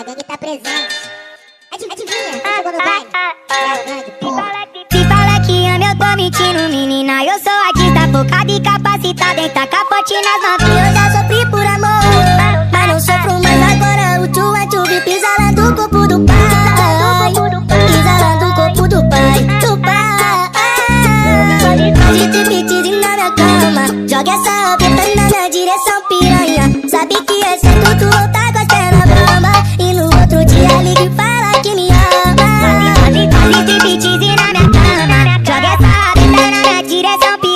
gangue tá presente. Adivinha, quem chegou no baile? É a gangue, porra. Se fala que ama, eu tô mentindo, menina. Eu sou artista, focada e capacitada em tacar pote nas novinhas. Eu já sofri por amor, mas não sofro mais agora. O tchu pisa lá do corpo do pai. Pisa lá do corpo do pai, do pai. De triptease na minha cama, joga essa betana na direção piranha. Sabe que é certo, tu tá gostando a brama. E no outro dia liga e fala que me ama. De triptease na minha cama, joga essa betana na direção piranha.